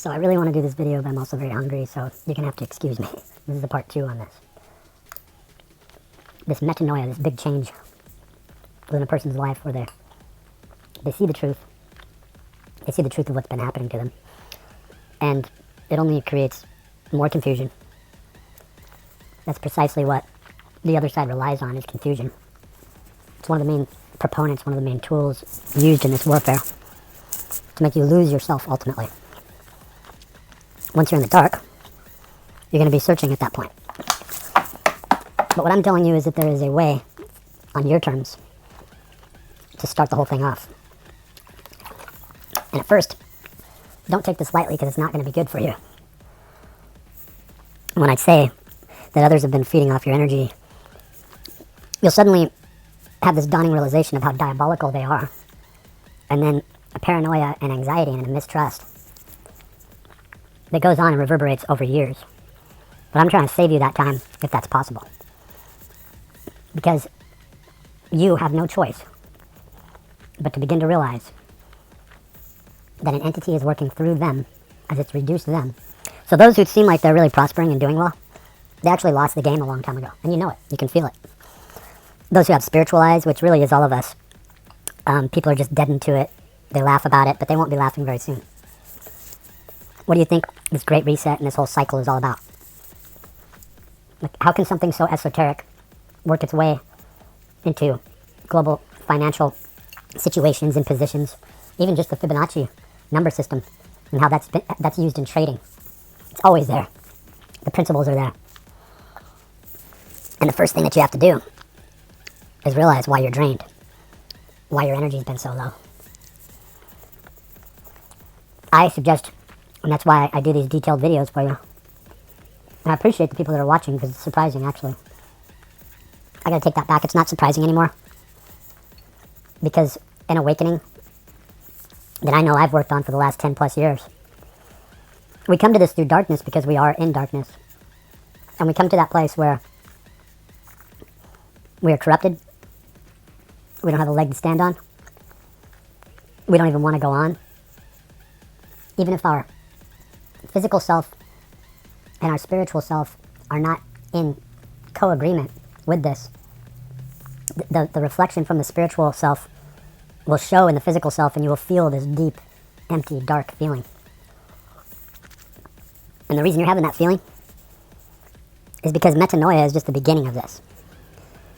So I really want to do this video, but I'm also very hungry, so you're going to have to excuse me. This is the part 2 on this. This metanoia, this big change within a person's life where they see the truth. They see the truth of what's been happening to them. And it only creates more confusion. That's precisely what the other side relies on, is confusion. It's one of the main proponents, one of the main tools used in this warfare to make you lose yourself ultimately. Once you're in the dark, you're going to be searching at that point. But what I'm telling you is that there is a way, on your terms, to start the whole thing off. And at first, don't take this lightly, because it's not going to be good for you. When I say that others have been feeding off your energy, you'll suddenly have this dawning realization of how diabolical they are. And then a paranoia and anxiety and a mistrust that goes on and reverberates over years. But I'm trying to save you that time, if that's possible. Because you have no choice but to begin to realize that an entity is working through them as it's reduced them. So those who seem like they're really prospering and doing well, they actually lost the game a long time ago. And you know it. You can feel it. Those who have spiritual eyes, which really is all of us, people are just deadened to it. They laugh about it, but they won't be laughing very soon. What do you think this great reset and this whole cycle is all about? Like, how can something so esoteric work its way into global financial situations and positions, even just the Fibonacci number system and how that's used in trading? It's always there. The principles are there. And the first thing that you have to do is realize why you're drained, why your energy's been so low. I suggest, and that's why I do these detailed videos for you. And I appreciate the people that are watching, because it's surprising, actually. I gotta take that back. It's not surprising anymore. Because an awakening that I know I've worked on for the last 10 plus years, we come to this through darkness because we are in darkness. And we come to that place where we are corrupted. We don't have a leg to stand on. We don't even want to go on. Even if our physical self and our spiritual self are not in co-agreement with this, the reflection from the spiritual self will show in the physical self, and you will feel this deep, empty, dark feeling. And the reason you're having that feeling is because metanoia is just the beginning of this.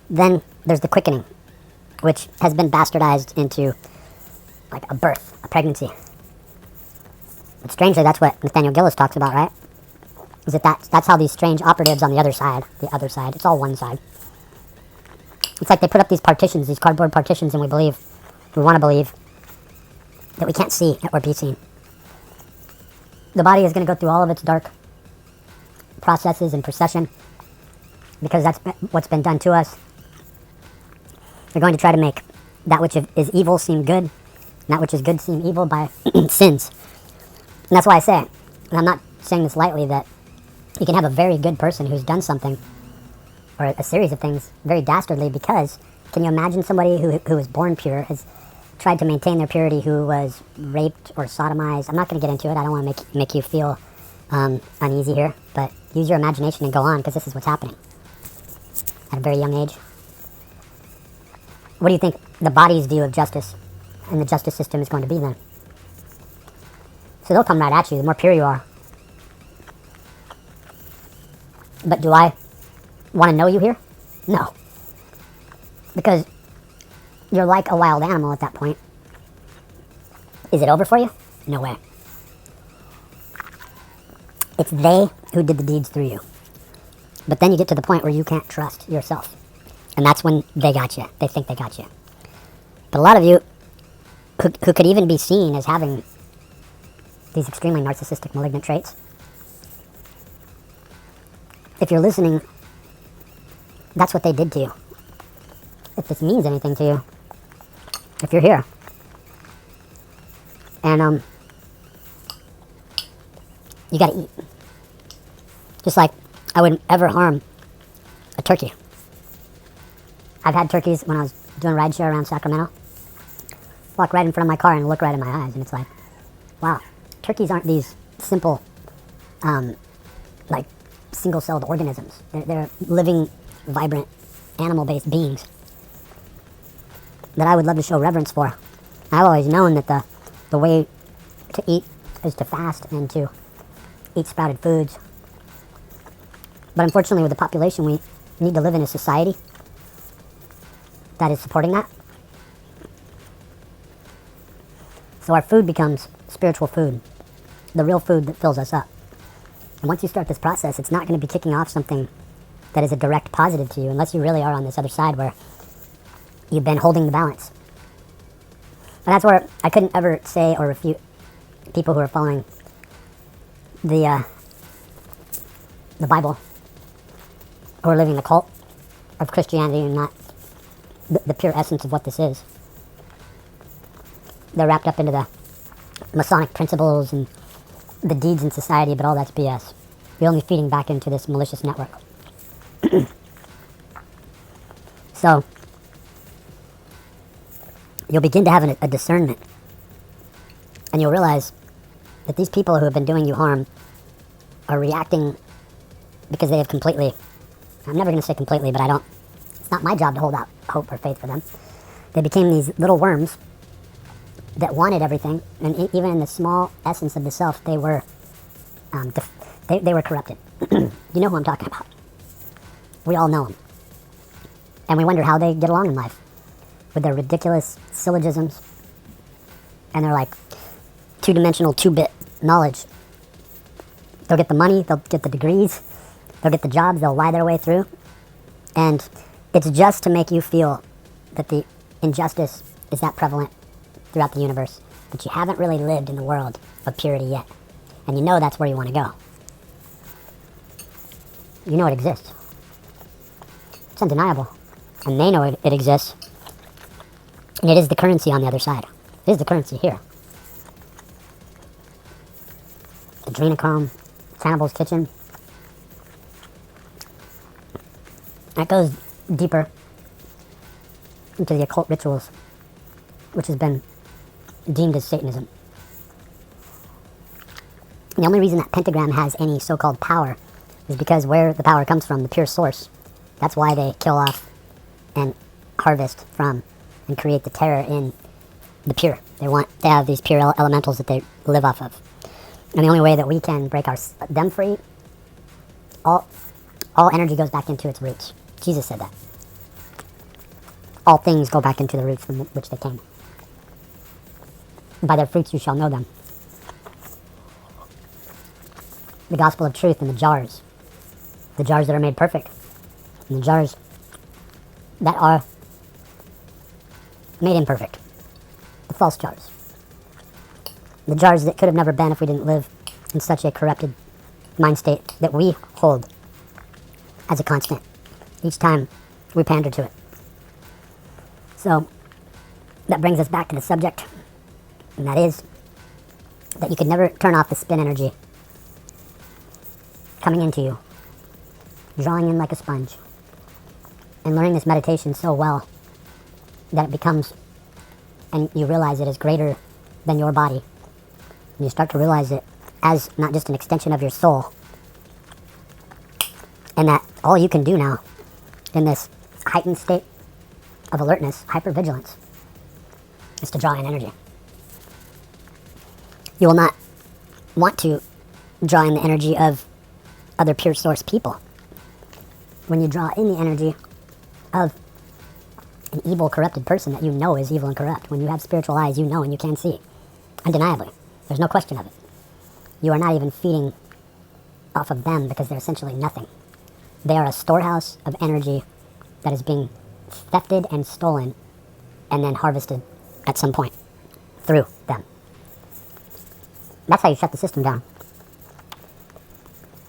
Then there's the quickening, which has been bastardized into like a birth, a pregnancy. But strangely, that's what Nathaniel Gillis talks about, right? Is that's how these strange operatives on the other side, it's all one side. It's like they put up these partitions, these cardboard partitions, and we want to believe that we can't see or be seen. The body is going to go through all of its dark processes and procession, because that's what's been done to us. They're going to try to make that which is evil seem good, and that which is good seem evil by sins. And that's why I say, and I'm not saying this lightly, that you can have a very good person who's done something, or a series of things, very dastardly, because can you imagine somebody who was born pure, has tried to maintain their purity, who was raped or sodomized? I'm not going to get into it. I don't want to make you feel uneasy here, but use your imagination and go on, because this is what's happening at a very young age. What do you think the body's view of justice and the justice system is going to be then? So they'll come right at you the more pure you are. But do I want to know you here? No. Because you're like a wild animal at that point. Is it over for you? No way. It's they who did the deeds through you. But then you get to the point where you can't trust yourself. And that's when they got you. They think they got you. But a lot of you who could even be seen as having these extremely narcissistic, malignant traits, if you're listening, that's what they did to you. If this means anything to you, if you're here, and you gotta eat. Just like I wouldn't ever harm a turkey. I've had turkeys when I was doing rideshare around Sacramento. Walk right in front of my car and look right in my eyes, and it's like, wow, turkeys aren't these simple, like single-celled organisms. They're living, vibrant, animal-based beings that I would love to show reverence for. I've always known that the way to eat is to fast and to eat sprouted foods. But unfortunately, with the population, we need to live in a society that is supporting that. So our food becomes spiritual food, the real food that fills us up. And once you start this process, it's not going to be kicking off something that is a direct positive to you, unless you really are on this other side where you've been holding the balance. And that's where I couldn't ever say or refute people who are following the Bible, who are living the cult of Christianity and not the pure essence of what this is. They're wrapped up into the Masonic principles and the deeds in society, but all that's BS. You're only feeding back into this malicious network. So, you'll begin to have a discernment. And you'll realize that these people who have been doing you harm are reacting because they have completely, I'm never going to say completely, but it's not my job to hold out hope or faith for them. They became these little worms that wanted everything, and even in the small essence of the self, they were they were corrupted. You know who I'm talking about. We all know them. And we wonder how they get along in life with their ridiculous syllogisms and their like two-dimensional, 2-bit knowledge. They'll get the money, they'll get the degrees, they'll get the jobs, they'll lie their way through. And it's just to make you feel that the injustice is that prevalent throughout the universe, but you haven't really lived in the world of purity yet. And you know that's where you want to go. You know it exists. It's undeniable. And they know it exists. And it is the currency on the other side. It is the currency here. Adrenochrome, Cannibal's Kitchen. That goes deeper into the occult rituals, which has been deemed as Satanism. And the only reason that pentagram has any so-called power is because where the power comes from, the pure source, that's why they kill off and harvest from and create the terror in the pure. They have these pure elementals that they live off of. And the only way that we can break them free, all energy goes back into its roots. Jesus said that. All things go back into the roots from which they came. By their fruits you shall know them. The gospel of truth in the jars that are made perfect, and the jars that are made imperfect, the false jars, the jars that could have never been if we didn't live in such a corrupted mind state that we hold as a constant each time we pander to it. So that brings us back to the subject, and that is that you could never turn off the spin energy coming into you, drawing in like a sponge, and learning this meditation so well that it becomes, and you realize it is greater than your body. And you start to realize it as not just an extension of your soul, and that all you can do now in this heightened state of alertness, hypervigilance, is to draw in energy. You will not want to draw in the energy of other pure source people. When you draw in the energy of an evil, corrupted person that you know is evil and corrupt, when you have spiritual eyes, you know and you can see, undeniably, there's no question of it. You are not even feeding off of them because they're essentially nothing. They are a storehouse of energy that is being thefted and stolen and then harvested at some point through them. That's how you shut the system down.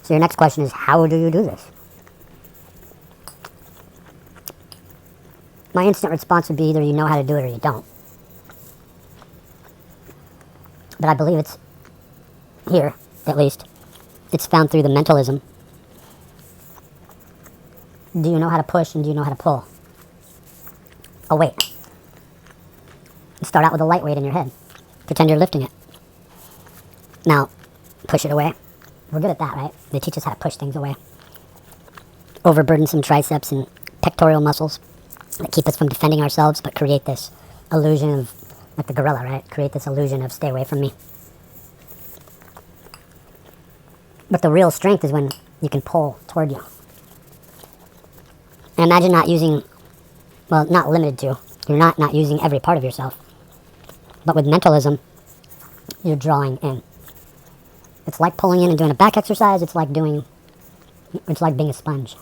So your next question is, how do you do this? My instant response would be either you know how to do it or you don't. But I believe it's here, at least. It's found through the mentalism. Do you know how to push and do you know how to pull? Oh wait. You start out with a light weight in your head. Pretend you're lifting it. Now, push it away. We're good at that, right? They teach us how to push things away. Overburdensome triceps and pectoral muscles that keep us from defending ourselves, but create this illusion of, like the gorilla, right? Create this illusion of stay away from me. But the real strength is when you can pull toward you. And imagine not using, well, not limited to, you're not using every part of yourself. But with mentalism, you're drawing in. It's like pulling in and doing a back exercise. It's like being a sponge.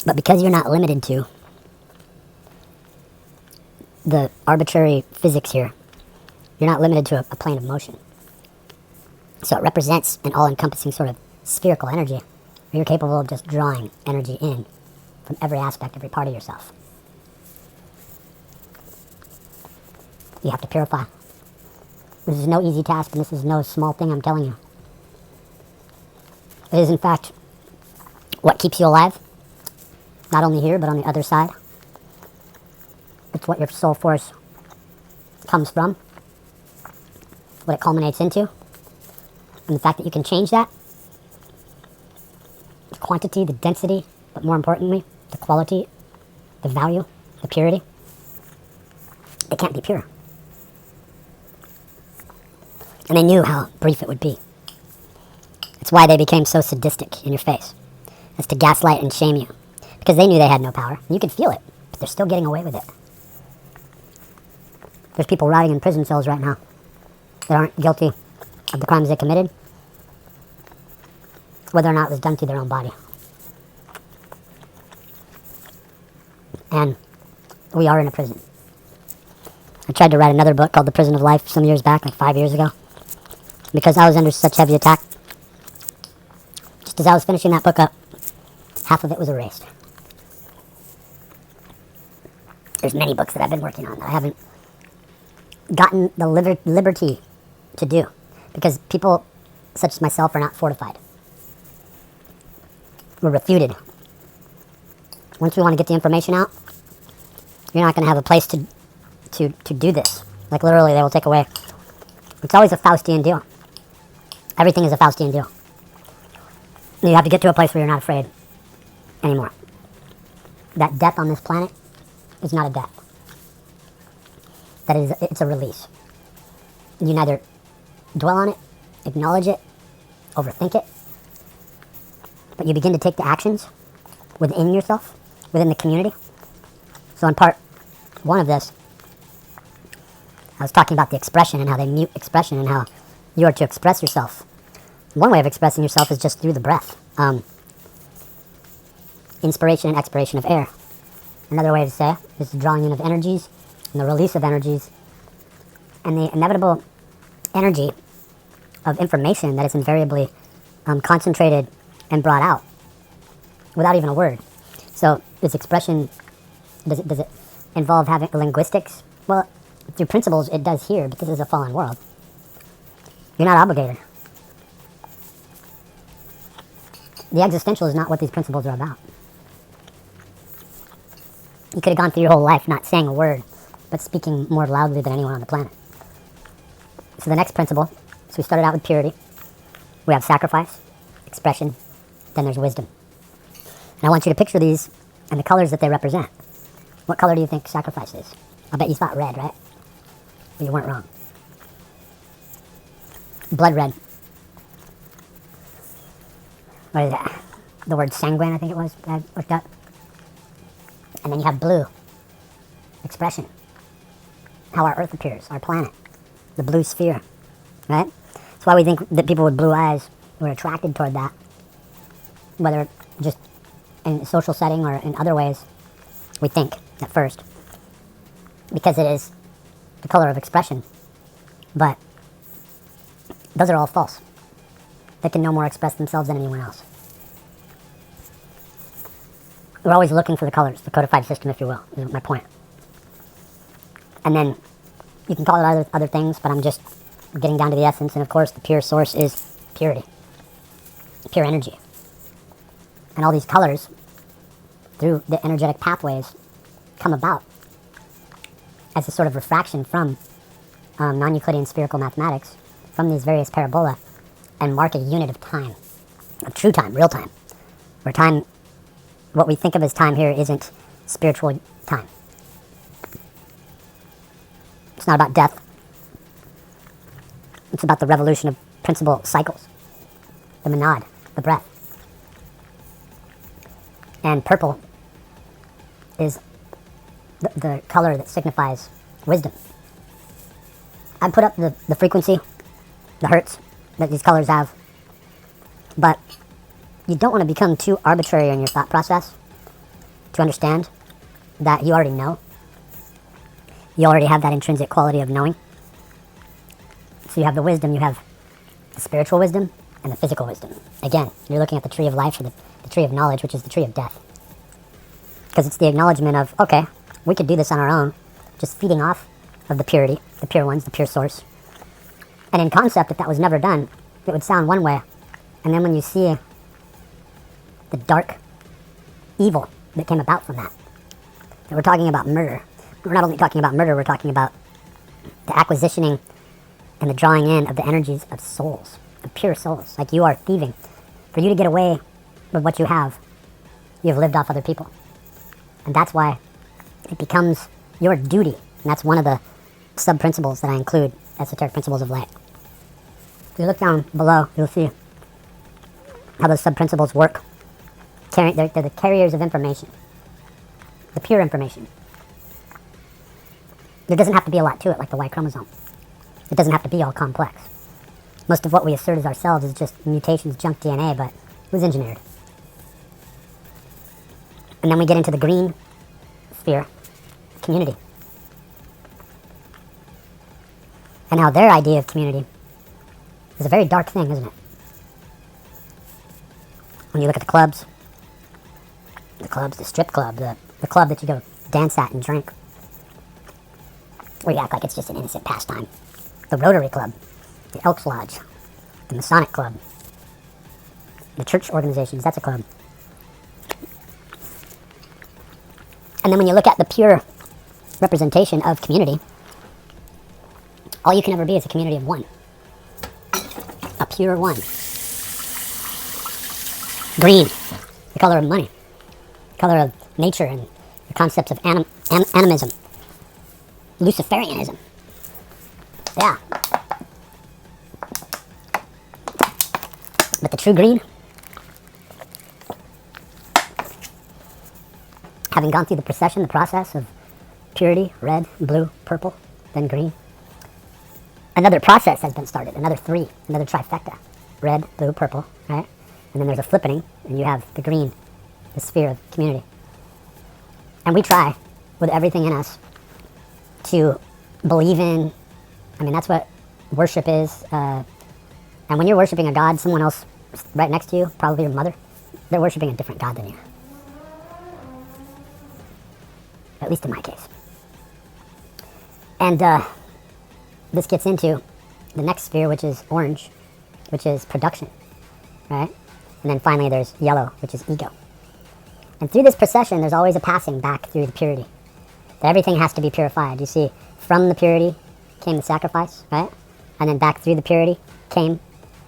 But because you're not limited to the arbitrary physics here, you're not limited to a plane of motion. So it represents an all-encompassing sort of spherical energy, where you're capable of just drawing energy in from every aspect, every part of yourself. You have to purify. This is no easy task, and this is no small thing, I'm telling you. It is, in fact, what keeps you alive, not only here, but on the other side. It's what your soul force comes from, what it culminates into, and the fact that you can change that, the quantity, the density, but more importantly, the quality, the value, the purity, it can't be pure. And they knew how brief it would be. It's why they became so sadistic in your face, as to gaslight and shame you, because they knew they had no power. And you could feel it, but they're still getting away with it. There's people rotting in prison cells right now that aren't guilty of the crimes they committed, whether or not it was done to their own body. And we are in a prison. I tried to write another book called The Prison of Life some years back, like 5 years ago, because I was under such heavy attack. Just as I was finishing that book up, half of it was erased. There's many books that I've been working on that I haven't gotten the liberty to do, because people such as myself are not fortified. We're refuted. Once we want to get the information out, you're not going to have a place to do this. Like literally, they will take away. It's always a Faustian deal. Everything is a Faustian deal. You have to get to a place where you're not afraid anymore. That death on this planet is not a death. It's a release. You neither dwell on it, acknowledge it, overthink it, but you begin to take the actions within yourself, within the community. So in part one of this, I was talking about the expression and how they mute expression and how you are to express yourself. One way of expressing yourself is just through the breath. Inspiration and expiration of air. Another way to say it is the drawing in of energies and the release of energies and the inevitable energy of information that is invariably concentrated and brought out without even a word. So this expression, does it involve having linguistics? Well, through principles it does here, but this is a fallen world. You're not obligated. The existential is not what these principles are about. You could have gone through your whole life not saying a word, but speaking more loudly than anyone on the planet. So the next principle, so we started out with purity. We have sacrifice, expression, then there's wisdom. And I want you to picture these and the colors that they represent. What color do you think sacrifice is? I bet you thought red, right? But you weren't wrong. Blood red. What is that? The word sanguine, I think it was, I looked up. And then you have blue. Expression. How our Earth appears, our planet. The blue sphere, right? That's why we think that people with blue eyes were attracted toward that. Whether just in a social setting or in other ways, we think at first. Because it is the color of expression. But those are all false. They can no more express themselves than anyone else. We're always looking for the colors, the codified system, if you will, is my point. And then you can call it other things, but I'm just getting down to the essence. And of course, the pure source is purity, pure energy. And all these colors, through the energetic pathways, come about as a sort of refraction from non-Euclidean spherical mathematics from these various parabola and mark a unit of time, of true time, real time, where time, what we think of as time here isn't spiritual time. It's not about death. It's about the revolution of principle cycles, the monad, the breath. And purple is the color that signifies wisdom. I put up the frequency, the hertz that these colors have, but you don't want to become too arbitrary in your thought process to understand that you already know. You already have that intrinsic quality of knowing. So you have the wisdom, you have the spiritual wisdom and the physical wisdom. Again, you're looking at the tree of life or the tree of knowledge, which is the tree of death. Because it's the acknowledgement of, okay, we could do this on our own, just feeding off of the purity, the pure ones, the pure source. And in concept, if that was never done, it would sound one way. And then when you see the dark evil that came about from that, and we're talking about murder. We're not only talking about murder, we're talking about the acquisitioning and the drawing in of the energies of souls, of pure souls. Like you are thieving. For you to get away with what you have lived off other people. And that's why it becomes your duty. And that's one of the sub-principles that I include, esoteric principles of light. If you look down below, you'll see how those sub-principles work. They're the carriers of information. The pure information. There doesn't have to be a lot to it, like the Y chromosome. It doesn't have to be all complex. Most of what we assert as ourselves is just mutations, junk DNA, but it was engineered. And then we get into the green sphere, community. And how their idea of community is a very dark thing, isn't it? When you look at the clubs, the strip club, the club that you go dance at and drink, where you act like it's just an innocent pastime. The Rotary Club, the Elks Lodge, the Masonic Club, the church organizations, that's a club. And then when you look at the pure representation of community, all you can ever be is a community of one. A pure one. Green, the color of money, the color of nature and the concepts of animism, Luciferianism. Yeah. But the true green, having gone through the process of purity, red, blue, purple, then green, another process has been started, another trifecta, red, blue, purple, right? And then there's a flippening, and you have the green, the sphere of community. And we try, with everything in us, to believe in, that's what worship is. And when you're worshiping a god, someone else right next to you, probably your mother, they're worshiping a different god than you. At least in my case. And this gets into the next sphere, which is orange, which is production, right? And then finally there's yellow, which is ego. And through this procession, there's always a passing back through the purity. That everything has to be purified. You see, from the purity came the sacrifice, right? And then back through the purity came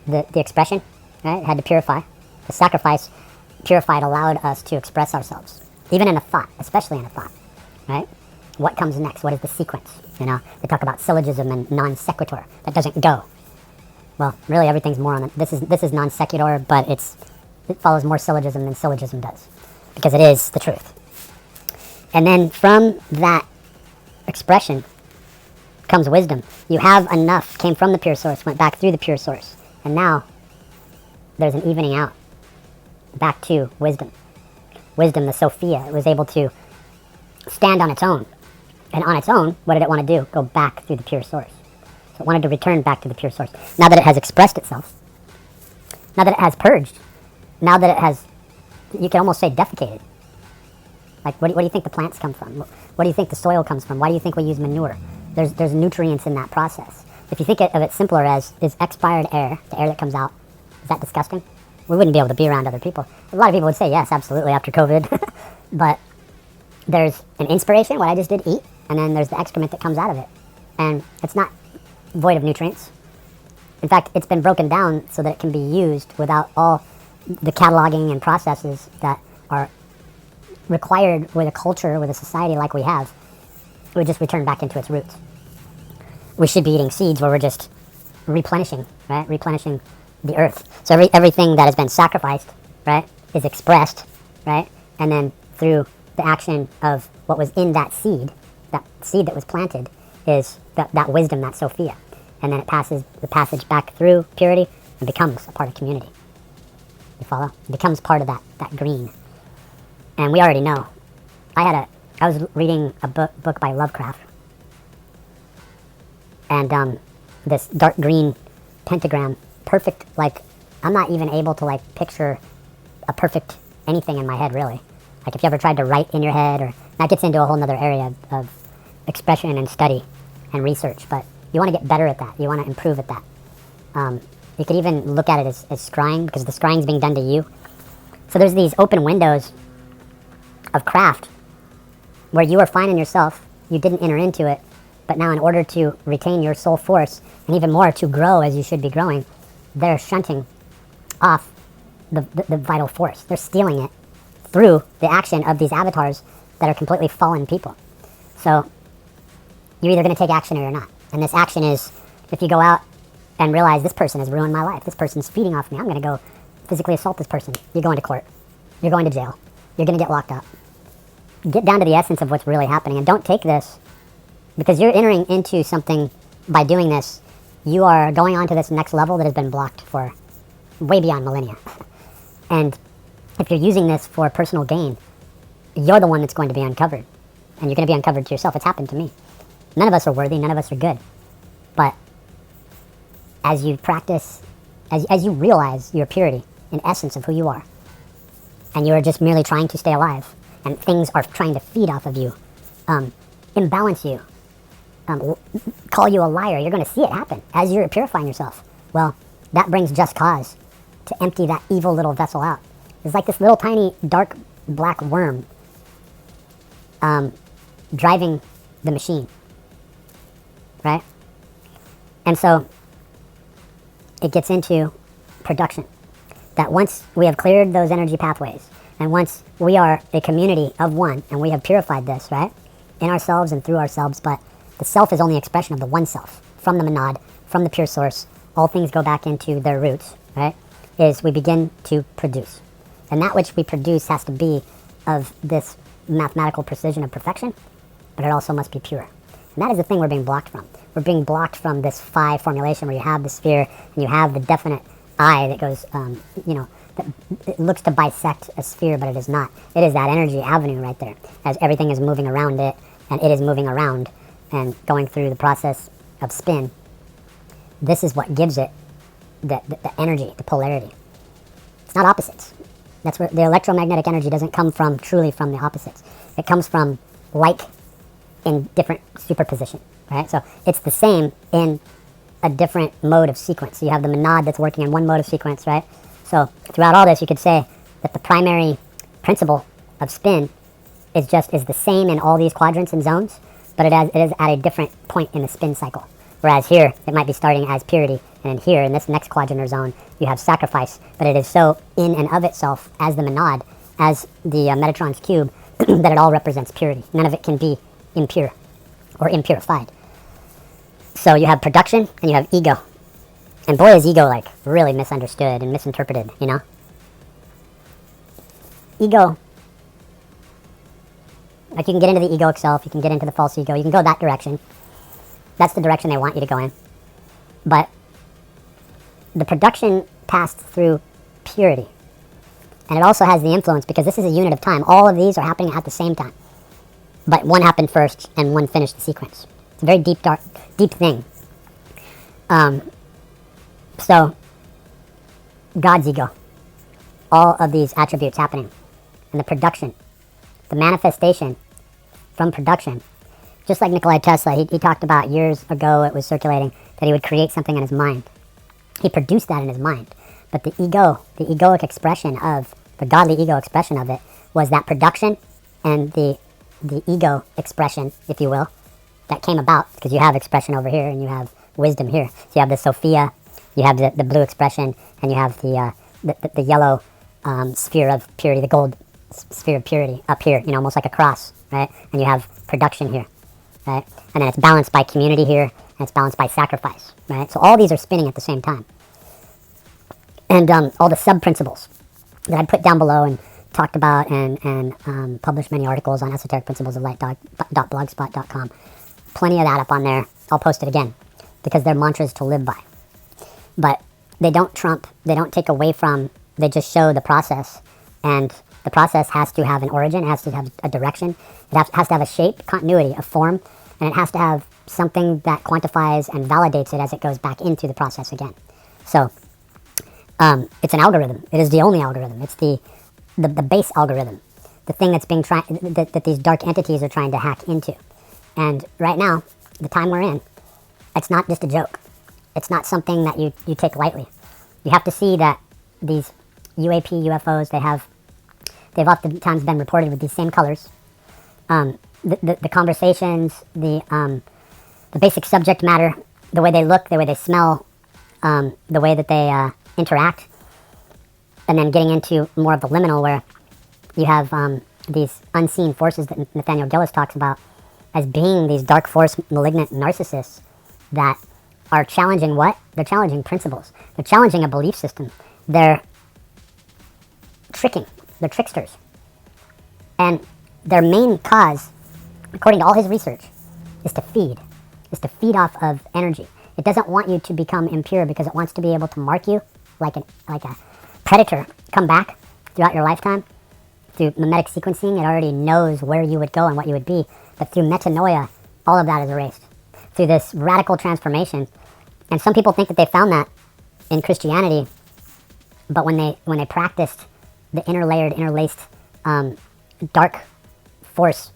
the expression, right? It had to purify. The sacrifice purified allowed us to express ourselves. Even in a thought, especially in a thought, right? What comes next? What is the sequence? They talk about syllogism and non sequitur. That doesn't go. Well, really everything's more on it. This is non sequitur, but it follows more syllogism than syllogism does. Because it is the truth. And then from that expression comes wisdom. You have enough, came from the pure source, went back through the pure source. And now there's an evening out back to wisdom. Wisdom, the Sophia, it was able to stand on its own. And on its own, what did it want to do? Go back through the pure source. So it wanted to return back to the pure source. Now that it has expressed itself, now that it has purged, now that it has, you can almost say defecated. Like, what do you think the plants come from? What do you think the soil comes from? Why do you think we use manure? There's nutrients in that process. If you think of it simpler as, is expired air, the air that comes out, is that disgusting? We wouldn't be able to be around other people. A lot of people would say, yes, absolutely, after COVID. But there's an inspiration, what I just did, eat, and then there's the excrement that comes out of it. And it's not void of nutrients. In fact, it's been broken down so that it can be used without all the cataloging and processes that are required with a culture, with a society like we have. It would just return back into its roots. We should be eating seeds where we're just replenishing, right? Replenishing the earth. So everything that has been sacrificed, right, is expressed, right? And then through the action of what was in that seed that was planted, is that wisdom, that Sophia. And then it passes the passage back through purity and becomes a part of community. You follow? It becomes part of that green. And we already know. I was reading a book by Lovecraft. And this dark green pentagram, perfect, like, I'm not even able to, like, picture a perfect anything in my head, really. Like, if you ever tried to write in your head, or that gets into a whole nother area of expression and study and research, but you want to get better at that. You want to improve at that. You could even look at it as scrying, because the scrying is being done to you. So there's these open windows of craft where you are finding yourself, you didn't enter into it, but now in order to retain your soul force, and even more to grow as you should be growing, they're shunting off the vital force. They're stealing it through the action of these avatars that are completely fallen people. So you're either going to take action or you're not. And this action is, if you go out and realize this person has ruined my life, this person's feeding off me, I'm going to go physically assault this person. You're going to court. You're going to jail. You're going to get locked up. Get down to the essence of what's really happening, and don't take this, because you're entering into something by doing this. You are going on to this next level that has been blocked for way beyond millennia. And if you're using this for personal gain, you're the one that's going to be uncovered. And you're going to be uncovered to yourself. It's happened to me. None of us are worthy. None of us are good. But as you practice, as you realize your purity, in essence of who you are, and you are just merely trying to stay alive, and things are trying to feed off of you, imbalance you, call you a liar, you're going to see it happen as you're purifying yourself. Well, that brings just cause to empty that evil little vessel out. It's like this little tiny dark black worm driving the machine, right? And so it gets into production. That once we have cleared those energy pathways, and once we are a community of one, and we have purified this, right, in ourselves and through ourselves, but the self is only expression of the one self, from the monad, from the pure source, all things go back into their roots, right, is we begin to produce. And that which we produce has to be of this mathematical precision of perfection, but it also must be pure. And that is the thing we're being blocked from. We're being blocked from this phi formulation where you have the sphere and you have the definite I that goes, that it looks to bisect a sphere, but it is not. It is that energy avenue right there, as everything is moving around it, and it is moving around and going through the process of spin. This is what gives it the energy, the polarity. It's not opposites. That's where the electromagnetic energy doesn't come from truly from the opposites. It comes from like in different superposition, right? So it's the same in a different mode of sequence. So you have the monad that's working in one mode of sequence, right? So throughout all this, you could say that the primary principle of spin is the same in all these quadrants and zones, but it is at a different point in the spin cycle. Whereas here, it might be starting as purity, and here, in this next quadrant or zone, you have sacrifice, but it is so in and of itself as the monad, as the Metatron's cube, that it all represents purity. None of it can be impure or impurified. So you have production and you have ego. And boy, is ego like really misunderstood and misinterpreted, you know? Ego, like you can get into the egoic self, you can get into the false ego, you can go that direction. That's the direction they want you to go in. But the production passed through purity. And it also has the influence, because this is a unit of time. All of these are happening at the same time. But one happened first and one finished the sequence. It's a very deep thing. So, God's ego, all of these attributes happening, and the production, the manifestation from production. Just like Nikola Tesla, he talked about years ago, it was circulating, that he would create something in his mind. He produced that in his mind. But the ego, the egoic expression of, the godly ego expression of it, was that production and the ego expression, if you will, that came about, because you have expression over here and you have wisdom here. So you have the Sophia You have the blue expression, and you have the yellow sphere of purity, the gold sphere of purity up here, almost like a cross, right? And you have production here, right? And then it's balanced by community here, and it's balanced by sacrifice, right? So all these are spinning at the same time. And all the sub-principles that I put down below and talked about and published many articles on esotericprinciplesoflight.blogspot.com. Plenty of that up on there. I'll post it again because they're mantras to live by. But they don't trump, they don't take away from, they just show the process. And the process has to have an origin, it has to have a direction, it has to have a shape, continuity, a form, and it has to have something that quantifies and validates it as it goes back into the process again. So it's an algorithm. It is the only algorithm. It's the base algorithm, the thing that's being that these dark entities are trying to hack into. And right now, the time we're in, it's not just a joke. It's not something that you take lightly. You have to see that these UAP, UFOs, they've oftentimes been reported with these same colors. The conversations, the basic subject matter, the way they look, the way they smell, the way that they interact, and then getting into more of the liminal where you have these unseen forces that Nathaniel Gillis talks about as being these dark force malignant narcissists that are challenging what? They're challenging principles. They're challenging a belief system. They're tricking. They're tricksters. And their main cause, according to all his research, is to feed off of energy. It doesn't want you to become impure because it wants to be able to mark you like a predator, come back throughout your lifetime. Through mimetic sequencing, it already knows where you would go and what you would be. But through metanoia, all of that is erased. Through this radical transformation. And some people think that they found that in Christianity, but when they practiced the interlayered, interlaced, dark force,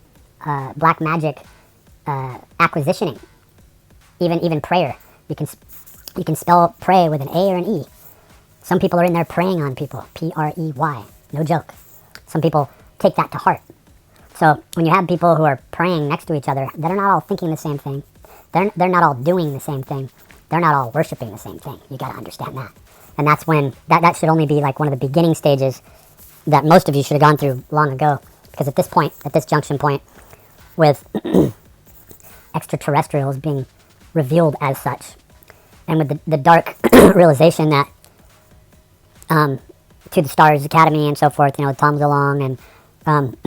black magic, acquisitioning, even prayer, you can spell pray with an A or an E. Some people are in there preying on people, P-R-E-Y, no joke. Some people take that to heart. So when you have people who are praying next to each other, they're not all thinking the same thing. They're not all doing the same thing. They're not all worshiping the same thing. You got to understand that. And that's when, that should only be like one of the beginning stages that most of you should have gone through long ago. Because at this point, at this junction point, with extraterrestrials being revealed as such, and with the dark realization that to the Stars Academy and so forth, Tom DeLonge, and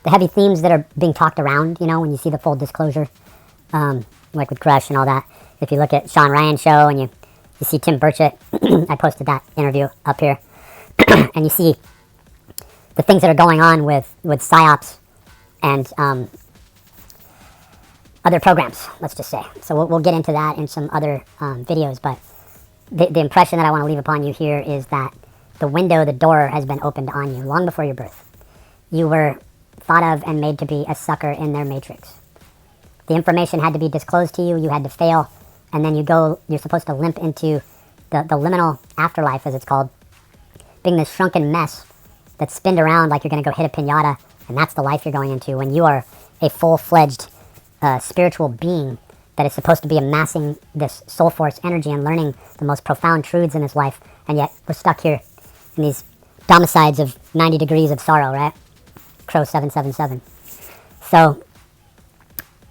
the heavy themes that are being talked around, when you see the full disclosure, like with Crush and all that. If you look at Sean Ryan's show and you see Tim Burchett, I posted that interview up here, and you see the things that are going on with PSYOPs and other programs, let's just say. So we'll get into that in some other videos, but the impression that I want to leave upon you here is that the door has been opened on you long before your birth. You were thought of and made to be a sucker in their matrix. The information had to be disclosed to you, you had to fail, and then you're supposed to limp into the liminal afterlife, as it's called, being this shrunken mess that's spinned around like you're going to go hit a piñata, and that's the life you're going into when you are a full-fledged spiritual being that is supposed to be amassing this soul force energy and learning the most profound truths in this life, and yet we're stuck here in these domicides of 90 degrees of sorrow, right? Crow 777. So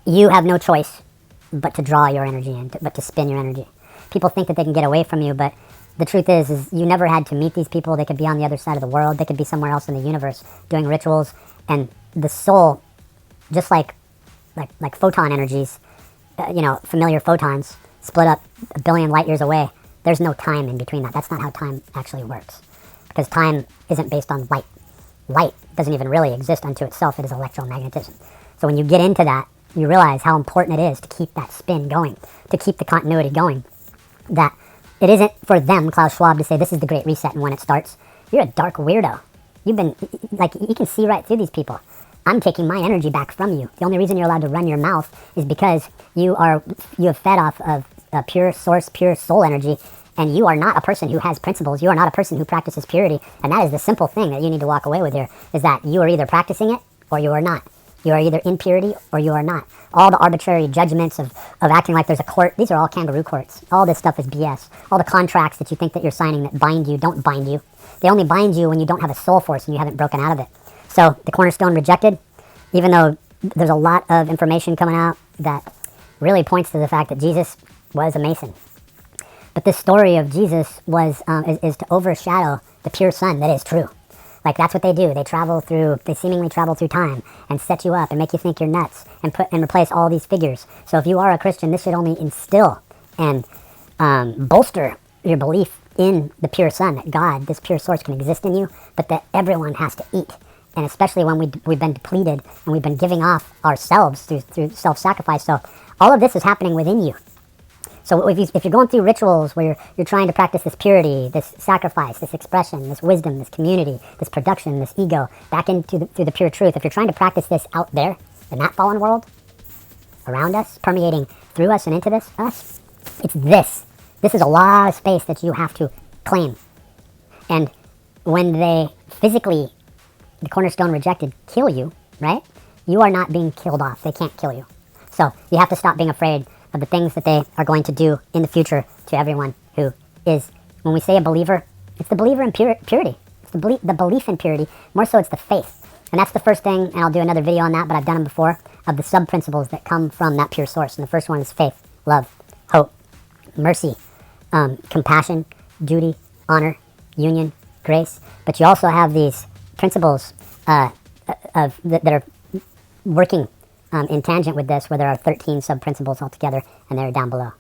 you have no choice but to draw your energy in, but to spin your energy. People think that they can get away from you, but the truth is you never had to meet these people. They could be on the other side of the world. They could be somewhere else in the universe doing rituals. And the soul, just like photon energies, familiar photons split up a billion light years away. There's no time in between that. That's not how time actually works. Because time isn't based on light. Light doesn't even really exist unto itself. It is electromagnetism. So when you get into that, you realize how important it is to keep that spin going, to keep the continuity going. That it isn't for them, Klaus Schwab, to say this is the Great Reset and when it starts. You're a dark weirdo. You can see right through these people. I'm taking my energy back from you. The only reason you're allowed to run your mouth is because you have fed off of pure source, pure soul energy, and you are not a person who has principles. You are not a person who practices purity, and that is the simple thing that you need to walk away with here, is that you are either practicing it or you are not. You are either in purity or you are not. All the arbitrary judgments of acting like there's a court, these are all kangaroo courts. All this stuff is BS. All the contracts that you think that you're signing that bind you don't bind you. They only bind you when you don't have a soul force and you haven't broken out of it. So the cornerstone rejected, even though there's a lot of information coming out that really points to the fact that Jesus was a Mason. But this story of Jesus was is to overshadow the pure sun that is true. Like, that's what they do. They seemingly travel through time and set you up and make you think you're nuts and replace all these figures. So if you are a Christian, this should only instill and bolster your belief in the pure sun, that God, this pure source, can exist in you, but that everyone has to eat. And especially when we've been depleted and we've been giving off ourselves through self-sacrifice. So all of this is happening within you. So if you're going through rituals where you're trying to practice this purity, this sacrifice, this expression, this wisdom, this community, this production, this ego, back through the pure truth, if you're trying to practice this out there, in that fallen world, around us, permeating through us and into us, it's this. This is a lot of space that you have to claim. And when they physically, the cornerstone rejected, kill you, right? You are not being killed off. They can't kill you. So you have to stop being afraid of the things that they are going to do in the future to everyone who is, when we say a believer, it's the believer in purity. It's the belief in purity. More so, it's the faith. And that's the first thing, and I'll do another video on that, but I've done them before, of the sub-principles that come from that pure source. And the first one is faith, love, hope, mercy, compassion, duty, honor, union, grace. But you also have these principles that are working in tangent with this, where there are 13 sub-principles altogether, and they're down below.